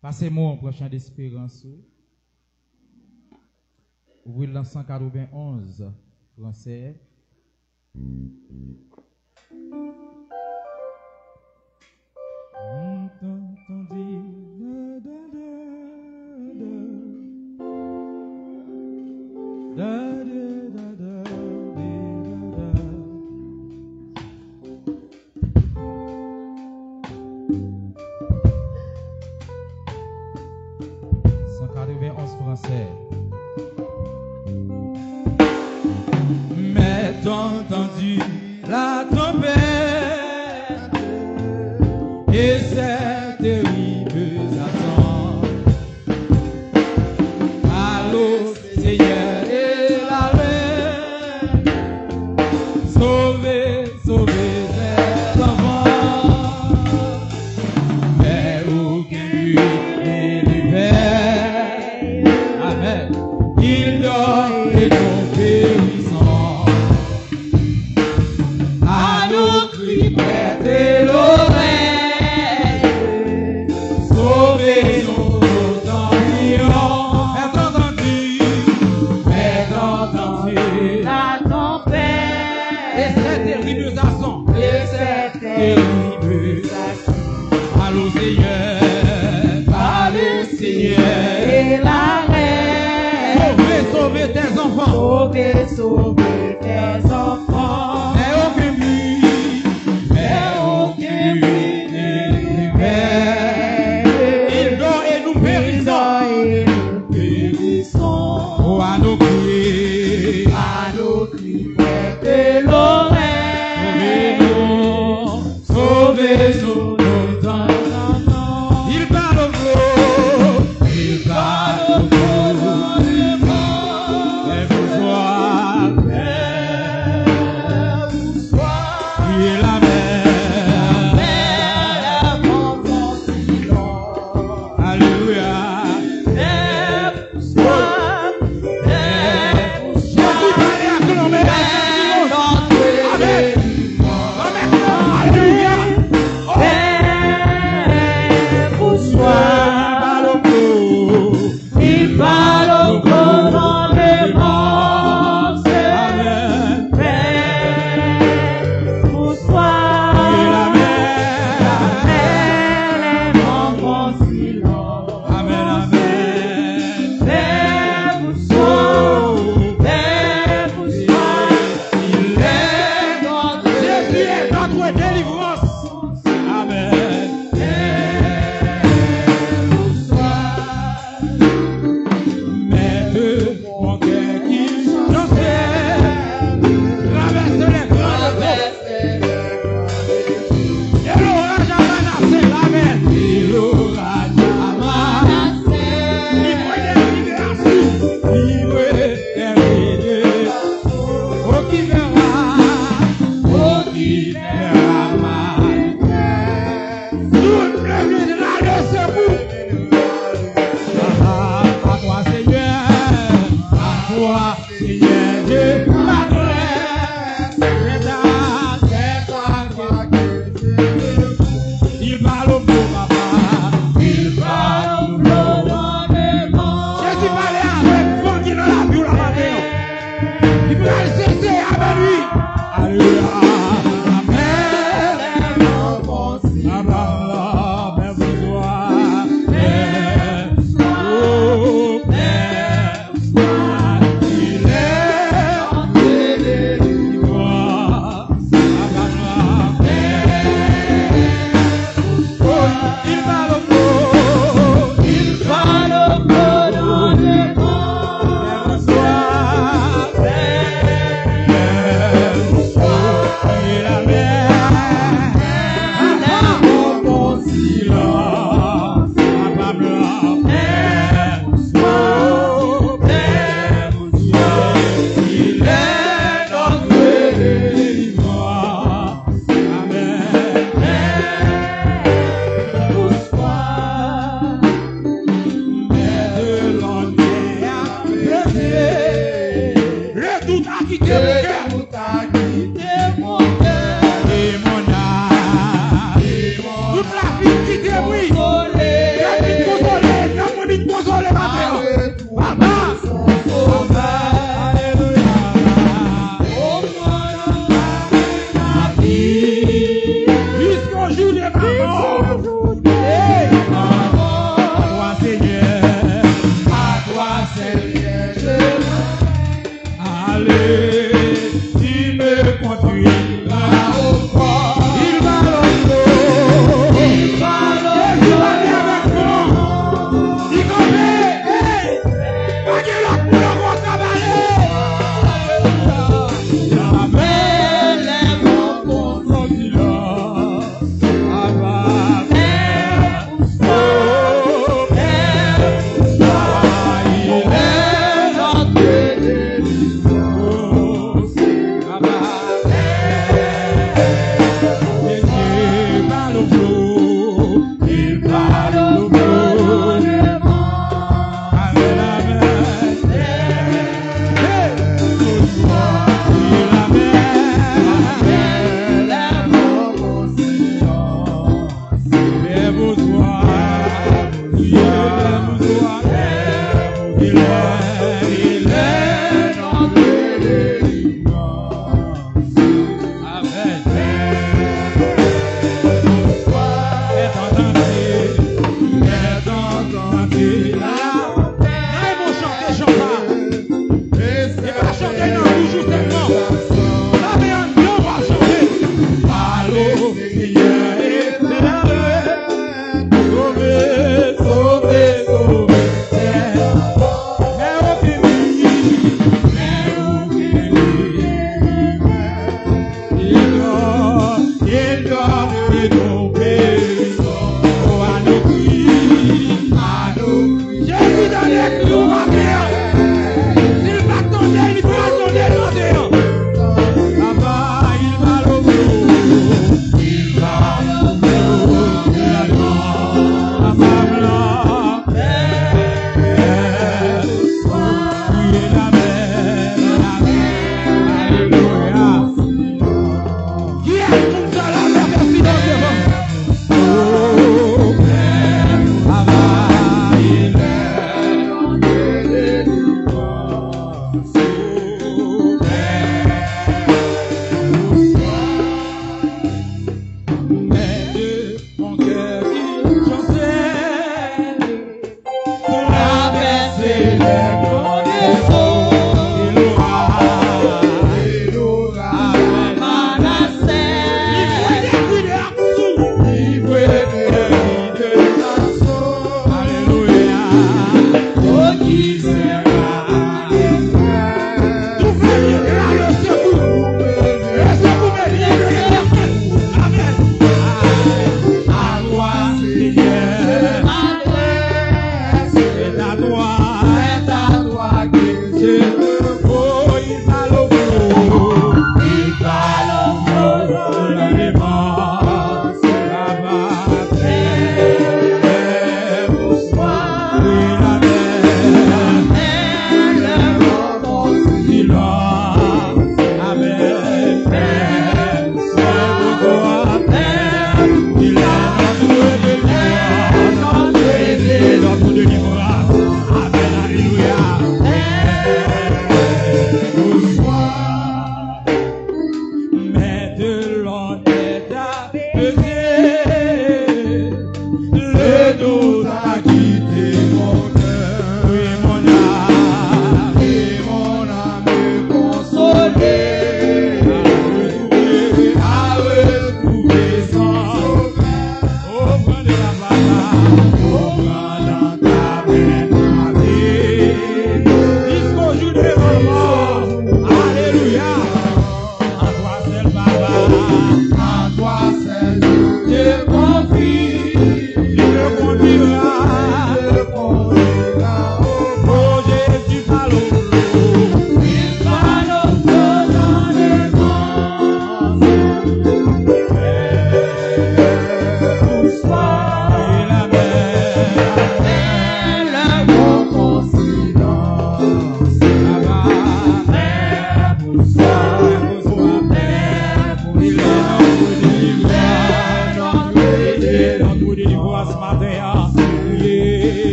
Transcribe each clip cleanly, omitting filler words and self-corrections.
Passez-moi un prochain d'espérance. Ouvrez le 191 français. Français. Mais t'as entendu la tempête et ses terribles attentes. Allô, Seigneur et la reine, sauvez, sauvez ces enfants. Mais aucun but n'est libéré. Amen. Il dort et non périssant. À nos cris, prêtez l'oreille. Sauvez nos tendillons. Est entendu la tempête. Et ces terribles accents. Et ces terribles accents. Allô Seigneur. Allô Seigneur. Et la sauver tes enfants. Sauver, sauver tes enfants. Mais aucun but n'est libéré. Il dort et nous périssons. Oh, à nos cris, prêtez l'oreille. Sauvez-nous, nos enfants. Il parle au il parle au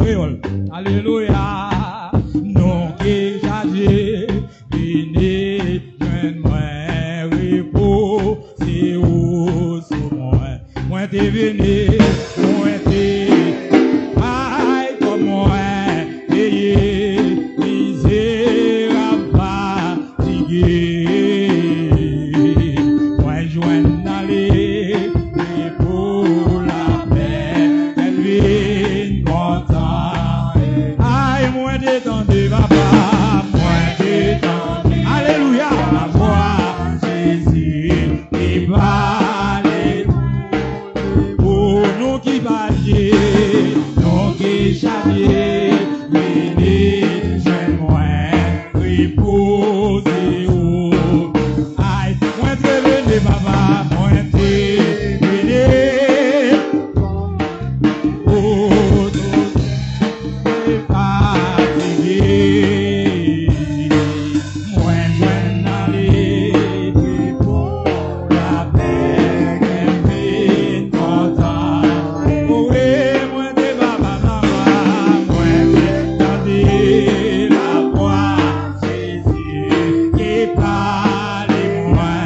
créole. Alléluia. Non qui chargé, venez, joindre-moi, reposer au sous moi. Moi t'es venu, moi t'es, aïe comme moi, payé, misérable, fatigué. Moi joindre d'aller, pour la paix, elle vient content. Aïe, moi détendu, papa, moi détendu. Alléluia, la voix, Jésus, qui parle. Pour nous qui baillons, nous qui charrions, venez, joins-moi, reposez où. Aïe, moi t'es venu, papa, moi t'es venu. Oh, t'es fatigué. Moi, je n'allais pour la paix, qu'elle vient content. Oh, oui, moi, t'es papa, maman, moi, t'es tendé la voix, Jésus, qui parle et moi.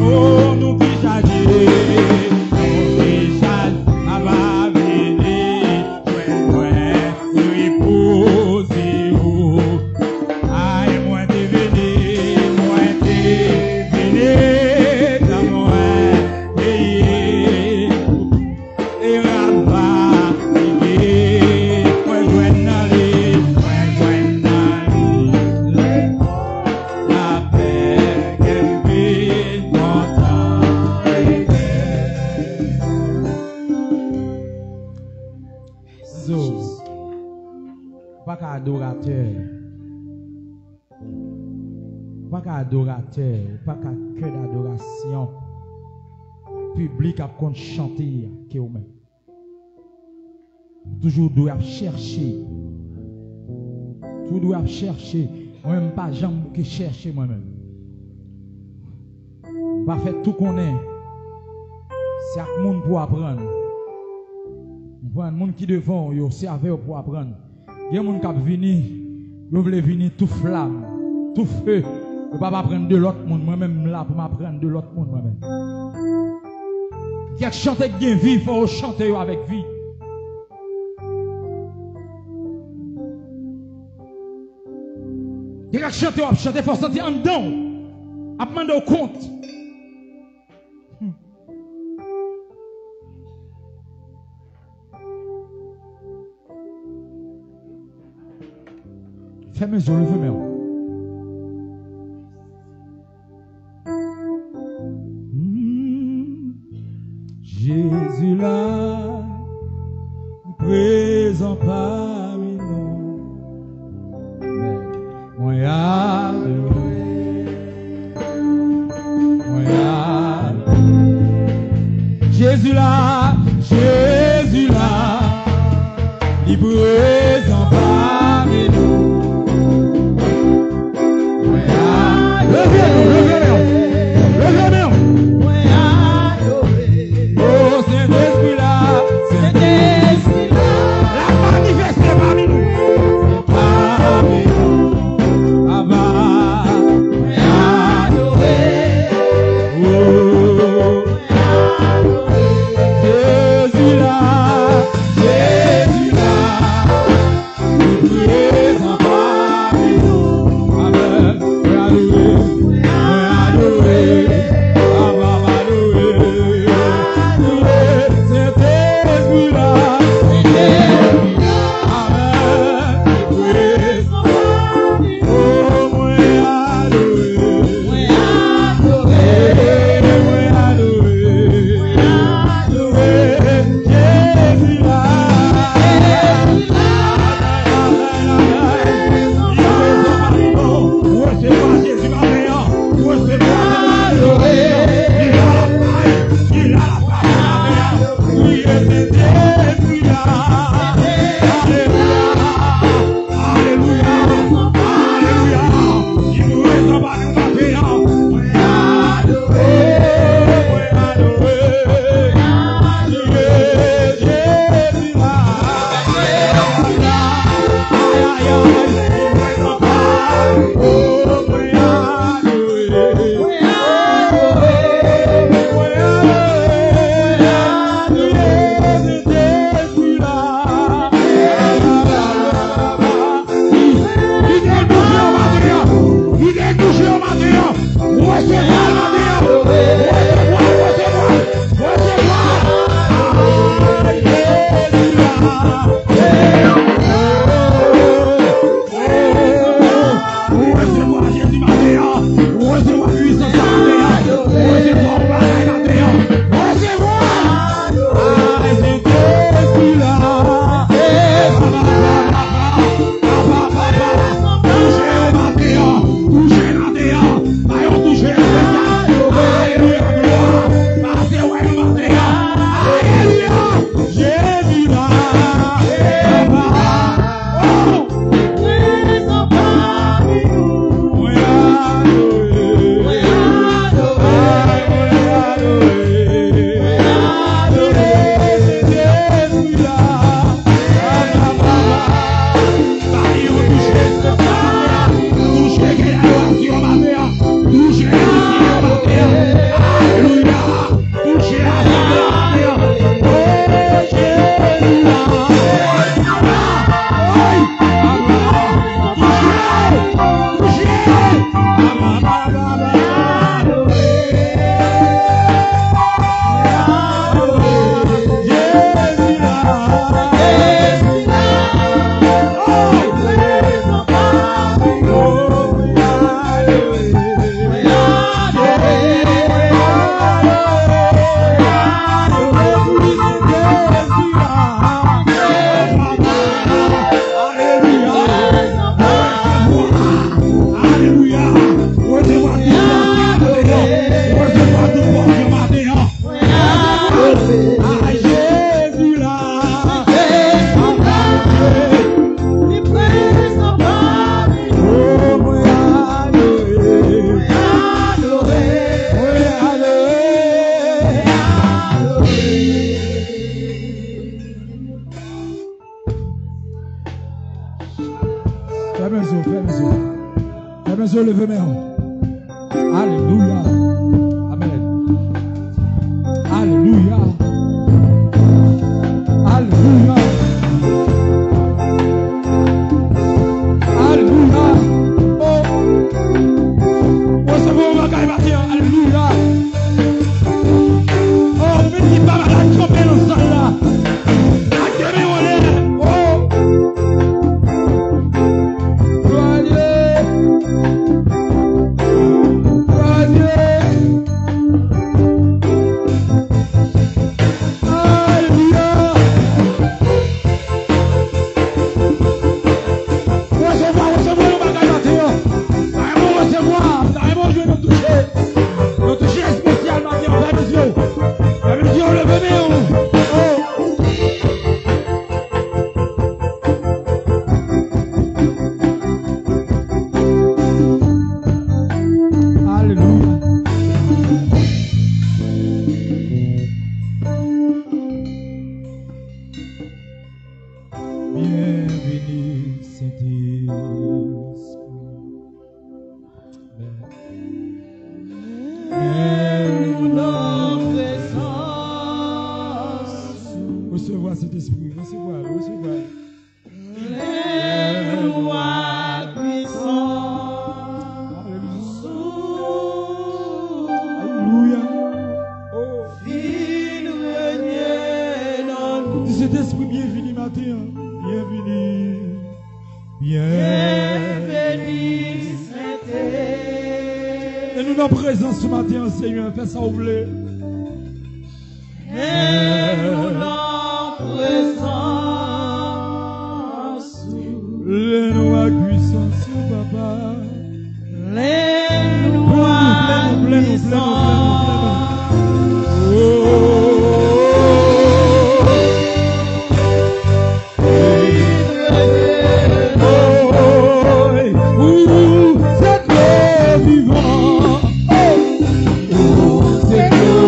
Oh, nous qui chargés, nous qui chargés, papa, venez, joins-moi, reposez où. Aïe, moi t'es venu, dans moi, payé, et rabat, moi joins d'aller, la paix, qu'elle vit content. So, pas qu'à adorateur, pas qu'à adorateur, pas qu'à cœur d'adoration, public à compte chanter, qui est au même. Toujours doit chercher, tout doit chercher, moi-même pas jamais que chercher moi-même. Pas faire tout qu'on est, c'est à monde pour apprendre. Il y a des gens qui devant, ils servent pour apprendre. Il y a des gens qui viennent, ils veulent venir tout flamme, tout feu. Je ne peux pas apprendre de l'autre monde, moi-même là pour m'apprendre de l'autre monde moi-même. Il y a qui chantent avec vie, il faut chanter avec vie. Il y a qui chantent, il faut sentir en dedans, à demander au compte. Fais mes yeux, levez mes mains. Jésus là, présent parmi nous. Moi adoré, Jésus là, il présent parmi nous. Oh, Saint-Esprit là, la manifeste parmi nous. Parmi nous, Abba, adoré. Oh, Jésus là, il présent parmi nous. Amen. Fermez les yeux, fermez les yeux. Fermez les yeux, levez mes mains. Alléluia. Amen. Alléluia. Alléluia. Alléluia. Oh. Oh, c'est bon, on va quand même dire alléluia. Oh, mais dis pas malade, tromper dans ça là. Accueillez mon lait. Oh. Gloire à Dieu. Gloire à Dieu. Alléluia. Recevoir, le bagage matin. Vraiment recevoir. Vraiment, je vais nous toucher. Nous toucher spécialement, Dieu, on va nous yeux. Avec Dieu, on le veut, mais on. Oh. Alléluia. Bienvenue, Saint-Esprit. Recevoir cet esprit, recevoir. Alléluia. Oh. Dis cet esprit, bienvenue matin. Bienvenue. Et nous dans présence ce matin, Seigneur, fais ça ouvrir. Les noix puissance, papa. Plein. C'est le vivant. C'est le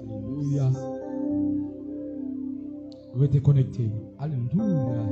Alléluia. Restez connectés. Alléluia.